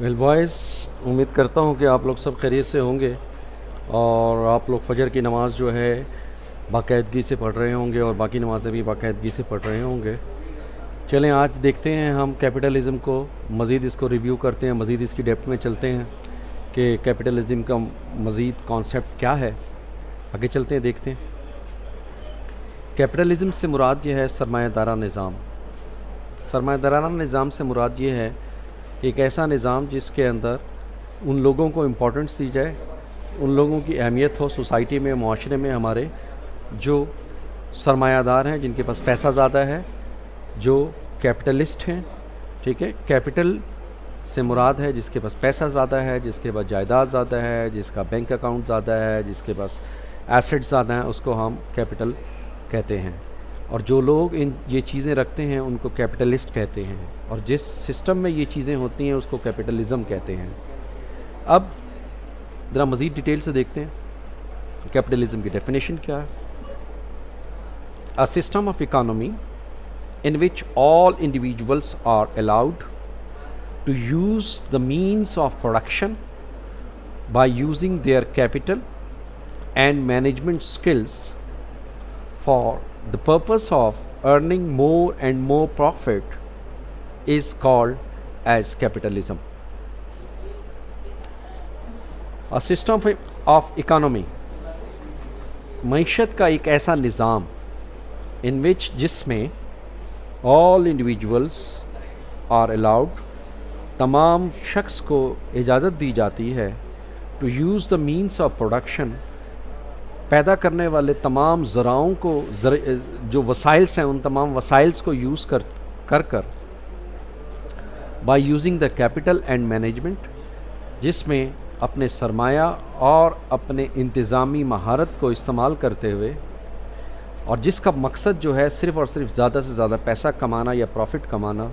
Well boys, उम्मीद करता हूँ कि आप लोग सब खैरियत से होंगे और आप लोग फजर की नमाज़ जो है बाकायदगी से पढ़ रहे होंगे और बाकी नमाज़ें भी बाकायदगी से पढ़ रहे होंगे। चलें आज देखते हैं हम कैपिटलिज़म को, मज़ीद इसको रिव्यू करते हैं, मज़ीद इसकी डेप्थ में चलते हैं कि कैपिटलिज़म का मज़ीद कॉन्सेप्ट क्या है। आगे चलते हैं, देखते हैं। कैपिटलिज़म से मुराद ये है सरमायादारा निज़ाम। सरमायादाराना निज़ाम से मुराद ये है एक ऐसा निज़ाम जिसके अंदर उन लोगों को इम्पोर्टेंस दी जाए, उन लोगों की अहमियत हो सोसाइटी में, माशरे में हमारे, जो सरमायादार हैं, जिनके पास पैसा ज़्यादा है, जो कैपिटलिस्ट हैं। ठीक है, कैपिटल से मुराद है जिसके पास पैसा ज़्यादा है, जिसके पास जायदाद ज़्यादा है, जिसका बैंक अकाउंट ज़्यादा है, जिसके पास एसेट्स ज़्यादा हैं, उसको हम कैपिटल कहते हैं। और जो लोग ये चीज़ें रखते हैं उनको कैपिटलिस्ट कहते हैं, और जिस सिस्टम में ये चीज़ें होती हैं उसको कैपिटलिज़म कहते हैं। अब ज़रा मज़ीद डिटेल से देखते हैं कैपिटलिज़म की डेफिनेशन क्या है। A system of economy in which all individuals are allowed to use the means of production by using their capital and management skills for the purpose of earning more and more profit is called as capitalism. A system of economy, मईशत का एक ऐसा निज़ाम in which जिसमें all individuals are allowed, तमाम शख्स को इजाज़त दी जाती है to use the means of production, पैदा करने वाले तमाम ज़राओं को, जो वसाइल्स हैं उन तमाम वसाइल्स को यूज़ कर by using the capital and management, जिसमें अपने सरमाया और अपने इंतज़ामी महारत को इस्तेमाल करते हुए, और जिसका मकसद जो है सिर्फ़ और सिर्फ ज़्यादा से ज़्यादा पैसा कमाना या प्रॉफिट कमाना,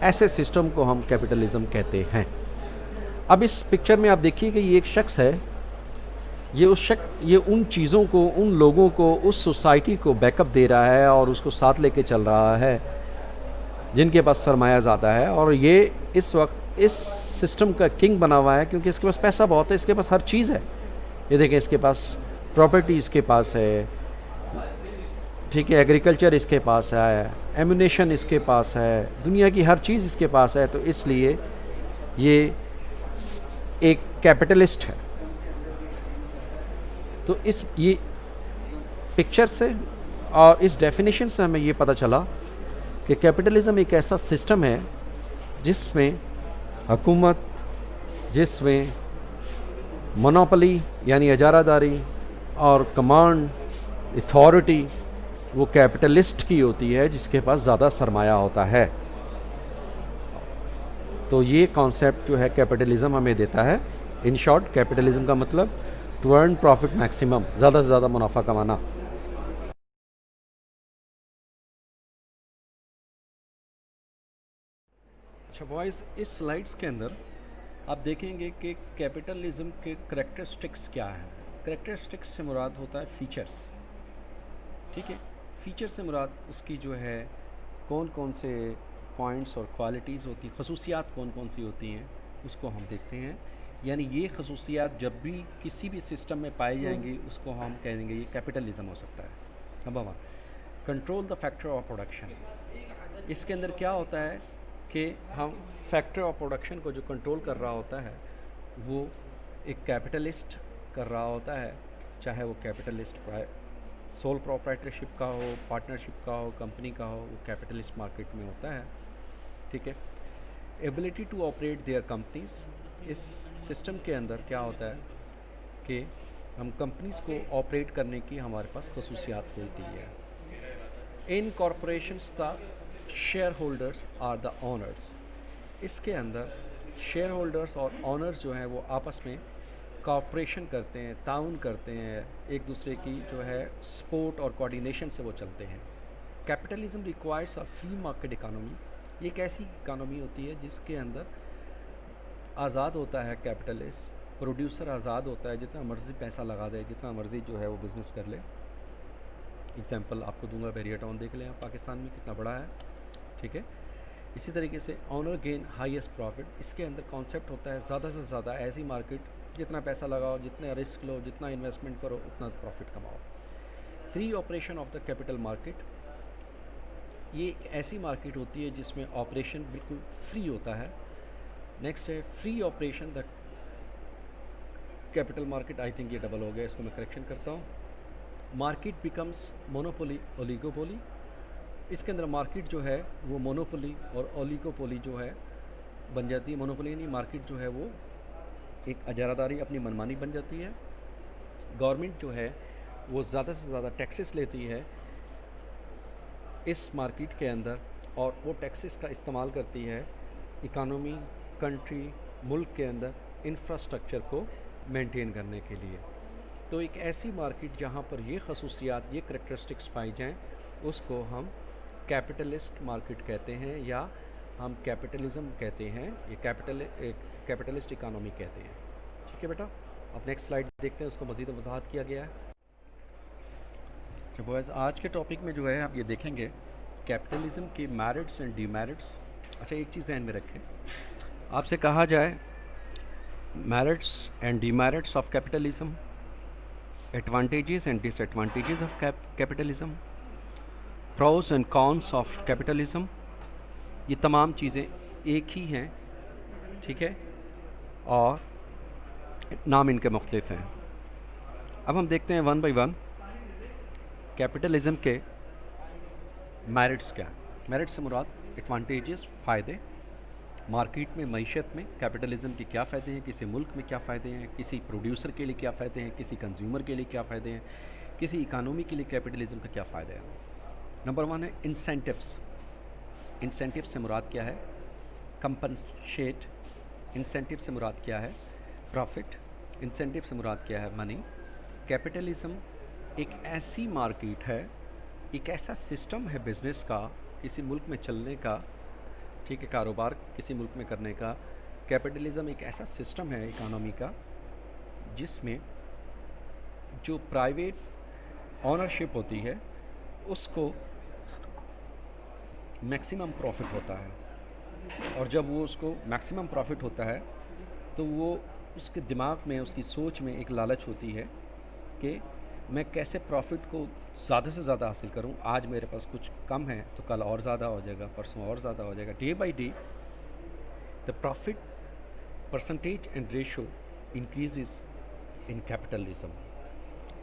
ऐसे सिस्टम को हम कैपिटलिज़म कहते हैं। अब इस पिक्चर में आप देखिए कि ये एक शख्स है, ये उन चीज़ों को, उन लोगों को, उस सोसाइटी को बैकअप दे रहा है और उसको साथ लेके चल रहा है जिनके पास सरमाया ज़्यादा है, और ये इस वक्त इस सिस्टम का किंग बना हुआ है क्योंकि इसके पास पैसा बहुत है, इसके पास हर चीज़ है। ये देखें, इसके पास प्रॉपर्टी इसके पास है, ठीक है, एग्रीकल्चर इसके पास है, एम्यूनेशन इसके पास है, दुनिया की हर चीज़ इसके पास है, तो इसलिए ये एक कैपिटलिस्ट है। तो ये पिक्चर से और इस डेफिनेशन से हमें ये पता चला कि कैपिटलिज़म एक ऐसा सिस्टम है जिसमें हुकूमत, जिसमें मोनोपोली यानी इजारादारी और कमांड, अथॉरिटी वो कैपिटलिस्ट की होती है जिसके पास ज़्यादा सरमाया होता है। तो ये कॉन्सेप्ट जो है कैपिटलिज़म हमें देता है। इन शॉर्ट, कैपिटलिज़म का मतलब टू अर्न प्रॉफिट मैक्सिमम, ज़्यादा से ज़्यादा मुनाफा कमाना। अच्छा बॉयज़, इस स्लाइड्स के अंदर आप देखेंगे कि कैपिटलिज़म के करैक्टरिस्टिक्स क्या हैं। करैक्टरिस्टिक्स से मुराद होता है फीचर्स। ठीक है, फ़ीचर से मुराद उसकी जो है कौन कौन से पॉइंट्स और क्वालिटीज़ होती, खसूसियात कौन कौन सी होती हैं, उसको हम देखते हैं। यानी ये खसूसियात जब भी किसी भी सिस्टम में पाई जाएंगी उसको हम कह देंगे ये कैपिटलिज़म हो सकता है। Number one, control the factor of production. इसके अंदर क्या होता है कि हम फैक्टर ऑफ प्रोडक्शन को जो कंट्रोल कर रहा होता है वो एक कैपिटलिस्ट कर रहा होता है, चाहे वो कैपिटलिस्ट सोल प्रोप्राइटरशिप का हो, पार्टनरशिप का हो, कंपनी का हो, वो कैपिटलिस्ट मार्केट में होता है। ठीक है, ability to operate their companies. इस सिस्टम के अंदर क्या होता है कि हम कंपनीज को ऑपरेट करने की हमारे पास खसूसियात होती है। इन corporations the shareholders are the owners. इसके अंदर शेयर होल्डर्स और ऑनर्स जो हैं वो आपस में कॉपरेशन करते हैं, ताउन करते हैं, एक दूसरे की जो है सपोर्ट और कोऑर्डिनेशन से वो चलते हैं। Capitalism requires a free market economy. ये एक ऐसी इकानमी होती है जिसके अंदर आज़ाद होता है कैपिटलिस्ट, प्रोड्यूसर आज़ाद होता है, जितना मर्ज़ी पैसा लगा दे, जितना मर्ज़ी जो है वो बिज़नेस कर ले। एग्जाम्पल आपको दूंगा, बैरियर टाउन देख लें आप, पाकिस्तान में कितना बड़ा है। ठीक है, इसी तरीके से ऑनर गेन हाईएस्ट प्रॉफिट, इसके अंदर कॉन्सेप्ट होता है ज़्यादा से ज़्यादा ऐसी मार्केट जितना पैसा लगाओ, जितना रिस्क लो, जितना इन्वेस्टमेंट करो, उतना प्रॉफिट कमाओ। Free operation of the capital market, ये एक ऐसी मार्केट होती है जिसमें ऑपरेशन बिल्कुल फ्री होता है। नेक्स्ट है free operation the capital market, I think ये डबल हो गया, इसको मैं करेक्शन करता हूँ। मार्केट बिकम्स मोनोपोली ओलिगोपोली, इसके अंदर मार्केट जो है वो मोनोपोली और ओलिगोपोली जो है बन जाती है। मोनोपोली नहीं, मार्केट जो है वो एक अजारादारी अपनी मनमानी बन जाती है। गवर्नमेंट जो है वो ज़्यादा से ज़्यादा टैक्सेस लेती है इस मार्केट के अंदर, और वो टैक्सेस का इस्तेमाल करती है इकानमी, कंट्री, मुल्क के अंदर इंफ्रास्ट्रक्चर को मेंटेन करने के लिए। तो एक ऐसी मार्केट जहाँ पर ये खसूसियात, ये करेक्टरिस्टिक्स पाई जाएँ, उसको हम कैपिटलिस्ट मार्केट कहते हैं, या हम कैपिटलिज्म कहते हैं, ये कैपिटलिस्ट इकानमी कहते हैं। ठीक है बेटा, अब नेक्स्ट स्लाइड देखते हैं, उसको मज़ीद वजाहत किया गया है। तो बॉयज़ आज के टॉपिक में जो है आप ये देखेंगे कैपिटलिज्म के मेरिट्स एंड डीमेरिट्स। अच्छा, एक चीज़ ध्यान में रखें, आपसे कहा जाए merits and demerits of capitalism, advantages and disadvantages of capitalism, pros and cons of capitalism, ये तमाम चीज़ें एक ही हैं, ठीक है, और नाम इनके मुख्तलिफ हैं। अब हम देखते हैं वन बाई वन कैपिटलिज्म के मेरिट्स क्या। मेरिट्स से मुराद एडवांटेजेस, फ़ायदे, मार्केट में, मईशत में कैपिटलिज्म के क्या फ़ायदे हैं, किसी मुल्क में क्या फ़ायदे हैं, किसी प्रोड्यूसर के लिए क्या फ़ायदे हैं, किसी कंज्यूमर के लिए क्या फ़ायदे हैं, किसी इकानमी के लिए कैपिटलिज्म का क्या फ़ायदा है। नंबर वन है इंसेंटिव्स। इंसेंटिव से मुराद क्या है? कंपनसेट। इंसेंटिव से मुराद क्या है? प्रॉफिट। इंसेंटिव से मुराद क्या है? मनी। कैपिटलिज्म एक ऐसी मार्केट है, एक ऐसा सिस्टम है बिज़नेस का, किसी मुल्क में चलने का, ठीक है, कारोबार किसी मुल्क में करने का। कैपिटलिज्म एक ऐसा सिस्टम है इकानमी का जिसमें जो प्राइवेट ऑनरशिप होती है उसको मैक्सिमम प्रॉफिट होता है, और जब वो उसको मैक्सिमम प्रॉफिट होता है तो वो उसके दिमाग में, उसकी सोच में एक लालच होती है कि मैं कैसे प्रॉफिट को ज़्यादा से ज़्यादा हासिल करूं। आज मेरे पास कुछ कम है तो कल और ज़्यादा हो जाएगा, परसों और ज़्यादा हो जाएगा। Day by day the profit percentage and ratio increases in capitalism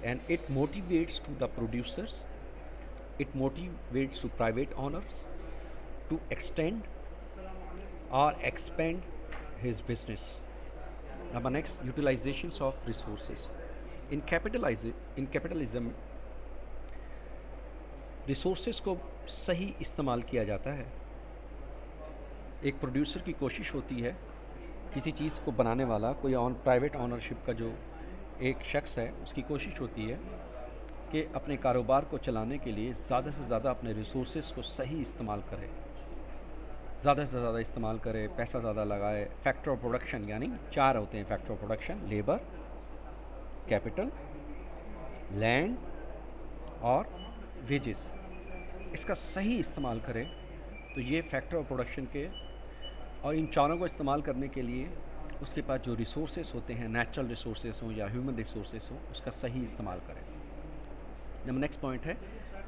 and it motivates to the producers, it motivates to private owners to extend or expand his business. Number next, utilizations of resources. In capitalism resources को सही इस्तेमाल किया जाता है। एक producer की कोशिश होती है, किसी चीज़ को बनाने वाला कोई प्राइवेट ऑनरशिप का जो एक शख्स है, उसकी कोशिश होती है कि अपने कारोबार को चलाने के लिए ज़्यादा से ज़्यादा अपने रिसोर्सेज को सही इस्तेमाल करे, ज़्यादा से ज़्यादा इस्तेमाल करे, पैसा ज़्यादा लगाए। फैक्टर ऑफ प्रोडक्शन, यानी 4 होते हैं factor of production: labour, capital, land और वेजेस। इसका सही इस्तेमाल करें तो ये फैक्टर ऑफ प्रोडक्शन के, और इन चारों को इस्तेमाल करने के लिए उसके पास जो रिसोर्सेज होते हैं, नेचुरल रिसोर्सेज हों या ह्यूमन रिसोर्सेज हों, उसका सही इस्तेमाल करें। नंबर नेक्स्ट पॉइंट है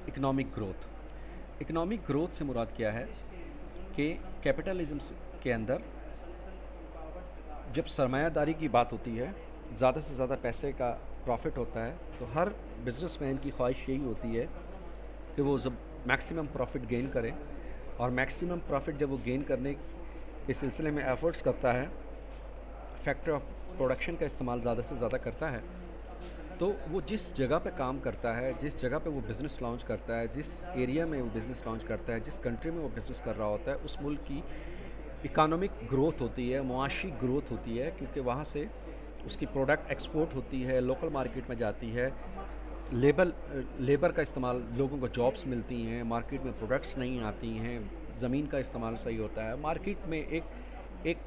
इकोनॉमिक ग्रोथ। इकोनॉमिक ग्रोथ से मुराद क्या है कि कैपिटलिज्म के अंदर जब सरमायादारी की बात होती है, ज़्यादा से ज़्यादा पैसे का प्रॉफिट होता है, तो हर बिजनेसमैन की ख्वाहिश यही होती है कि वो जब मैक्सिमम प्रॉफिट गेन करे, और मैक्सिमम प्रॉफिट जब वो गेन करने के सिलसिले में एफर्ट्स करता है, फैक्टर ऑफ प्रोडक्शन का इस्तेमाल ज़्यादा से ज़्यादा करता है, तो वो जिस जगह पे काम करता है, जिस जगह पे वो बिज़नेस लॉन्च करता है, जिस एरिया में वो बिज़नेस लॉन्च करता है, जिस कंट्री में वो बिज़नेस कर रहा होता है, उस मुल्क की इकोनॉमिक ग्रोथ होती है, मुआशी ग्रोथ होती है, क्योंकि वहाँ से उसकी प्रोडक्ट एक्सपोर्ट होती है, लोकल मार्केट में जाती है, लेबर का इस्तेमाल, लोगों को जॉब्स मिलती हैं, मार्केट में प्रोडक्ट्स नहीं आती हैं, ज़मीन का इस्तेमाल सही होता है, मार्केट में एक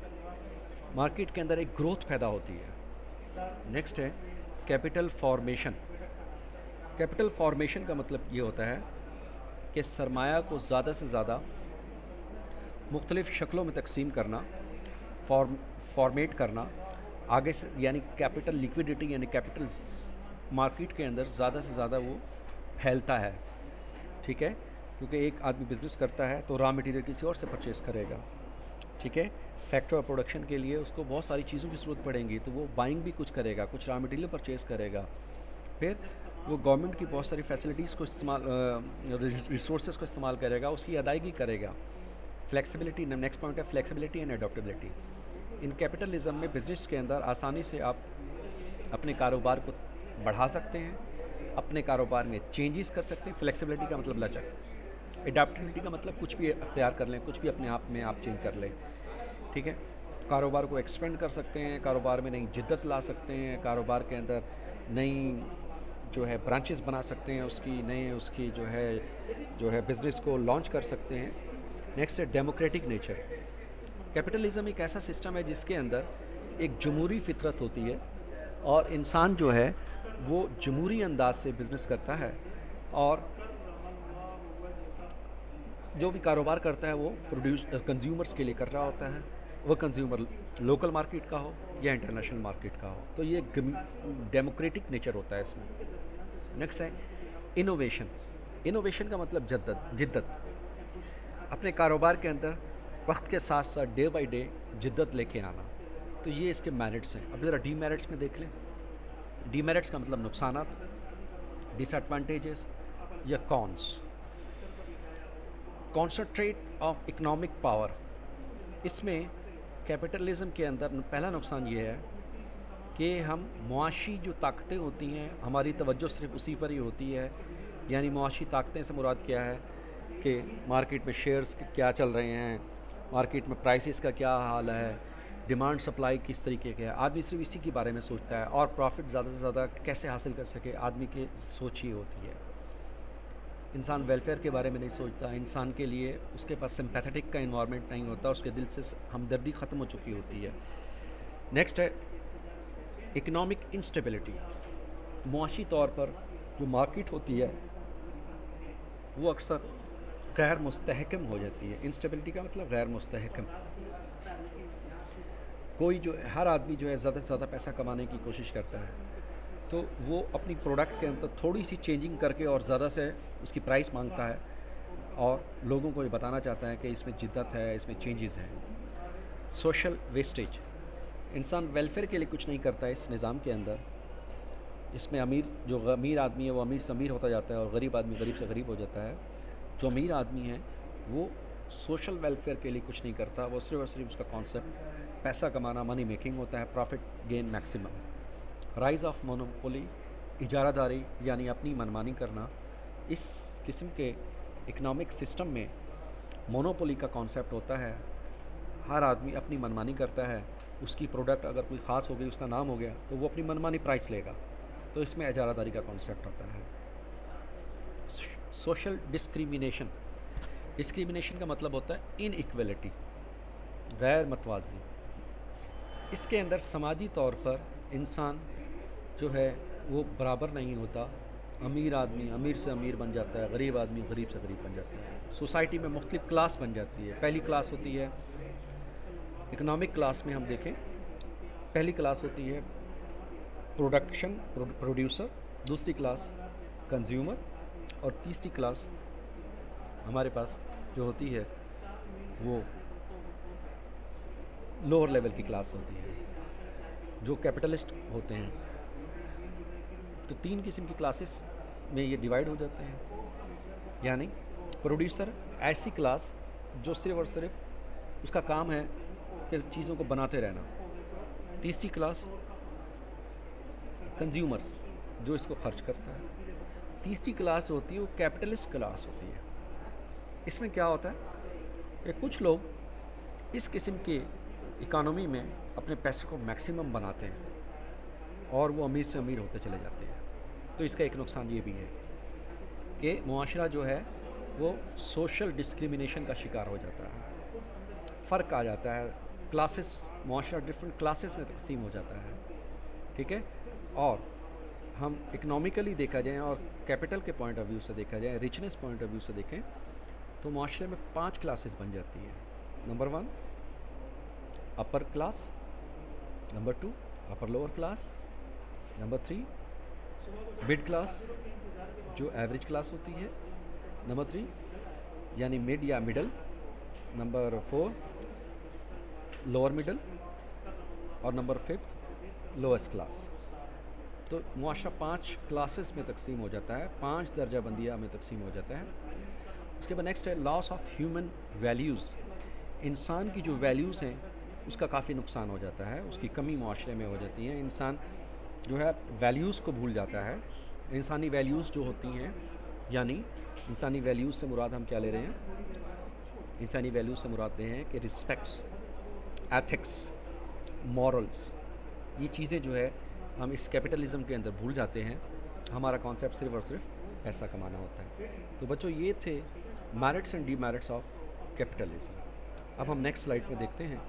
मार्केट के अंदर एक ग्रोथ पैदा होती है। नेक्स्ट है कैपिटल फॉर्मेशन। कैपिटल फॉर्मेशन का मतलब ये होता है कि सरमाया को ज़्यादा से ज़्यादा मुख्तलिफ़ शक्लों में तकसीम करना, फॉर्मेट करना, आगे से यानी कैपिटल लिक्विडिटी यानी कैपिटल मार्केट के अंदर ज़्यादा से ज़्यादा वो फैलता है, ठीक है, क्योंकि एक आदमी बिज़नेस करता है तो रॉ मटेरियल किसी और से परचेज़ करेगा, ठीक है, फैक्ट्री और प्रोडक्शन के लिए उसको बहुत सारी चीज़ों की ज़रूरत पड़ेगी, तो वो बाइंग भी कुछ करेगा, कुछ रॉ मटेरियल परचेज़ करेगा, फिर वो गवर्नमेंट की बहुत सारी फैसिलिटीज़ को इस्तेमाल रिसोर्सेज को इस्तेमाल करेगा, उसकी अदायगी करेगा। फ्लेक्सिबिलिटी, नेक्स्ट पॉइंट है flexibility and adaptability. In capitalism में बिजनेस के अंदर आसानी से आप अपने कारोबार को बढ़ा सकते हैं, अपने कारोबार में चेंजेस कर सकते हैं। फ्लेक्सिबिलिटी का मतलब लचक, अडॉप्टेबिलिटी का मतलब कुछ भी अख्तियार कर लें, कुछ भी अपने आप में आप चेंज कर लें, ठीक है। कारोबार को एक्सपेंड कर सकते हैं, कारोबार में नई जिद्दत ला सकते हैं, कारोबार के अंदर नई जो है ब्रांचेस बना सकते हैं, उसकी नए उसकी जो है बिज़नेस को लॉन्च कर सकते हैं। नेक्स्ट है डेमोक्रेटिक नेचर। कैपिटलिज्म एक ऐसा सिस्टम है जिसके अंदर एक जमहूरी फितरत होती है और इंसान जो है वो जमहूरी अंदाज से बिज़नेस करता है और जो भी कारोबार करता है वो कंज्यूमर्स के लिए कर रहा होता है, वो कंज्यूमर लोकल मार्केट का हो या इंटरनेशनल मार्केट का हो, तो ये डेमोक्रेटिक नेचर होता है इसमें। नेक्स्ट है इनोवेशन। इनोवेशन का मतलब जिद्दत, अपने कारोबार के अंदर वक्त के साथ साथ डे बाई डे जिद्दत लेके आना, तो ये इसके मेरिट्स हैं। अब ज़रा डीमेरिट्स में देख लें। डीमेरिट्स का मतलब नुकसानात, डिसएडवांटेजेस या cons. Concentrate of economic power, इसमें कैपिटलिज्म के अंदर पहला नुकसान ये है कि हम मुआशी जो ताकतें होती हैं हमारी तवज्जो सिर्फ उसी पर ही होती है। यानी मुआशी ताकतें से मुराद क्या है कि मार्केट में शेयर्स क्या चल रहे हैं, मार्केट में प्राइसेस का क्या हाल है, डिमांड सप्लाई किस तरीके का है, आदमी सिर्फ इसी के बारे में सोचता है और प्रॉफिट ज़्यादा से ज़्यादा कैसे हासिल कर सके, आदमी की सोच ही होती है। इंसान वेलफेयर के बारे में नहीं सोचता, इंसान के लिए उसके पास सिंपैथेटिक का इन्वायरमेंट नहीं होता, उसके दिल से हमदर्दी ख़त्म हो चुकी होती है। नेक्स्ट है इकोनॉमिक इंस्टेबिलिटी। मुआशी तौर पर जो मार्केट होती है वो अक्सर गैर मुस्तहकम हो जाती है। इंस्टेबिलिटी का मतलब गैर मुस्तहकम। कोई जो हर आदमी जो है ज़्यादा से ज़्यादा पैसा कमाने की कोशिश करता है, तो वो अपनी प्रोडक्ट के अंदर थोड़ी सी चेंजिंग करके और ज़्यादा से उसकी प्राइस मांगता है और लोगों को ये बताना चाहता है कि इसमें जिद्दत है, इसमें चेंजेस हैं। सोशल वेस्टेज, इंसान वेलफेयर के लिए कुछ नहीं करता है इस निज़ाम के अंदर। इसमें जो अमीर आदमी है वो अमीर से अमीर होता जाता है और गरीब आदमी गरीब से गरीब हो जाता है। जो अमीर आदमी है वो सोशल वेलफेयर के लिए कुछ नहीं करता, वो सिर्फ और सिर्फ उसका कॉन्सेप्ट पैसा कमाना, मनी मेकिंग होता है, profit gain maximum. Rise of monopoly, इजारादारी यानी अपनी मनमानी करना। इस किस्म के इकनॉमिक सिस्टम में मोनोपोली का कॉन्सेप्ट होता है, हर आदमी अपनी मनमानी करता है, उसकी प्रोडक्ट अगर कोई ख़ास हो गई, उसका नाम हो गया, तो वो अपनी मनमानी प्राइस लेगा, तो इसमें इजारादारी का कॉन्सेप्ट होता है। सोशल डिस्क्रिमिनेशन, डिस्क्रिमिनेशन का मतलब होता है इनइक्वलिटी, गैर मतवाज़ी। इसके अंदर समाजी तौर पर इंसान जो है वो बराबर नहीं होता। अमीर आदमी अमीर से अमीर बन जाता है, गरीब आदमी गरीब से गरीब बन जाता है। सोसाइटी में मुख्तलिफ क्लास बन जाती है। पहली क्लास होती है इकोनॉमिक क्लास में हम देखें, पहली क्लास होती है प्रोड्यूसर, दूसरी क्लास कंज्यूमर और तीसरी क्लास हमारे पास जो होती है वो लोअर लेवल की क्लास होती है, जो कैपिटलिस्ट होते हैं। तो तीन किस्म की क्लासेस में ये डिवाइड हो जाते हैं। यानी प्रोड्यूसर ऐसी क्लास जो सिर्फ और सिर्फ उसका काम है कि चीज़ों को बनाते रहना। तीसरी क्लास कंज्यूमर्स, जो इसको खर्च करता है। तीसरी क्लास होती है वो कैपिटलिस्ट क्लास होती है। इसमें क्या होता है कि कुछ लोग इस किस्म की इकानमी में अपने पैसे को मैक्सिमम बनाते हैं और वो अमीर से अमीर होते चले जाते हैं। तो इसका एक नुकसान ये भी है कि मुआशरा जो है वो सोशल डिस्क्रिमिनेशन का शिकार हो जाता है, फ़र्क आ जाता है, क्लासेस, मुआशरा डिफरेंट क्लासेस में तकसीम हो जाता है, ठीक है। और हम इकनॉमिकली देखा जाए और कैपिटल के पॉइंट ऑफ व्यू से देखा जाए, रिचनेस पॉइंट ऑफ व्यू से देखें, तो मुआशरे में 5 क्लासेस बन जाती हैं। Number 1 upper class, number 2 upper lower class, number 3 mid class जो एवरेज क्लास होती है, नंबर 3 यानी मिड या मिडल, नंबर 4 लोअर मिडल और नंबर 5 लोएस्ट क्लास। तो मुआशरा 5 क्लासेस में तकसीम हो जाता है, 5 दर्जा बंदियाँ में तकसीम हो जाता है। उसके बाद नेक्स्ट है लॉस ऑफ ह्यूमन वैल्यूज़। इंसान की जो वैल्यूज़ हैं उसका काफ़ी नुकसान हो जाता है, उसकी कमी मुआशरे में हो जाती है। इंसान जो है वैल्यूज़ को भूल जाता है। इंसानी वैल्यूज़ जो होती हैं, यानी इंसानी वैल्यूज़ से मुराद हम क्या ले रहे हैं? इंसानी वैल्यूज़ से मुराद ले हैं कि रिस्पेक्ट्स, एथिक्स, मॉरल्स, ये चीज़ें जो है हम इस कैपिटलिज़म के अंदर भूल जाते हैं। हमारा कॉन्सेप्ट सिर्फ़ और सिर्फ पैसा कमाना होता है। तो बच्चों ये थे merits and demerits of capitalism. अब हम नेक्स्ट स्लाइड में देखते हैं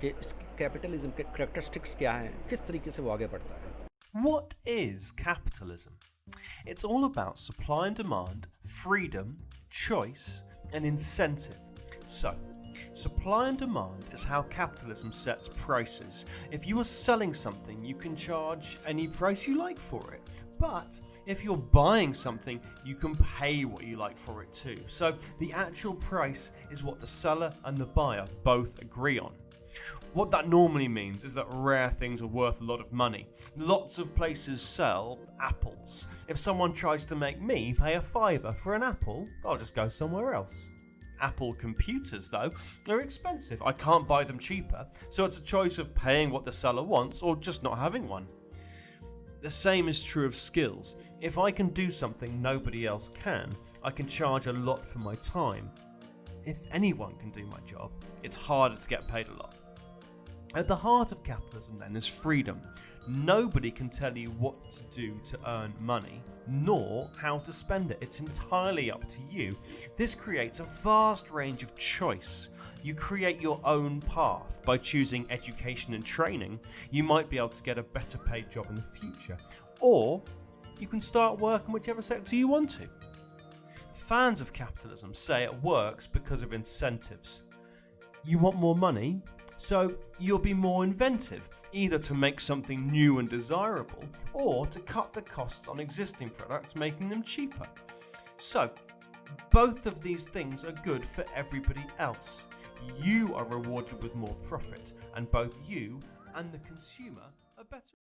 कि इस कैपिटलिज्म के करैक्टरिस्टिक्स क्या हैं, किस तरीके से वो आगे बढ़ता है। What is capitalism? It's all about supply and demand, freedom, choice, and incentive. So, supply and demand is how capitalism sets prices. If you are selling something, you can charge any price you like for it. But if you're buying something, you can pay what you like for it too. So the actual price is what the seller and the buyer both agree on. What that normally means is that rare things are worth a lot of money. Lots of places sell apples. If someone tries to make me pay a $5 for an apple, I'll just go somewhere else. Apple computers, though, are expensive. I can't buy them cheaper, so it's a choice of paying what the seller wants or just not having one. The same is true of skills. If I can do something nobody else can, I can charge a lot for my time. If anyone can do my job, it's harder to get paid a lot. At the heart of capitalism, then, is freedom. Nobody can tell you what to do to earn money, nor how to spend it. It's entirely up to you. This creates a vast range of choice. You create your own path. By choosing education and training, you might be able to get a better paid job in the future. Or you can start work in whichever sector you want to. Fans of capitalism say it works because of incentives. You want more money? So you'll be more inventive, either to make something new and desirable, or to cut the costs on existing products, making them cheaper. So, both of these things are good for everybody else. You are rewarded with more profit, and both you and the consumer are better.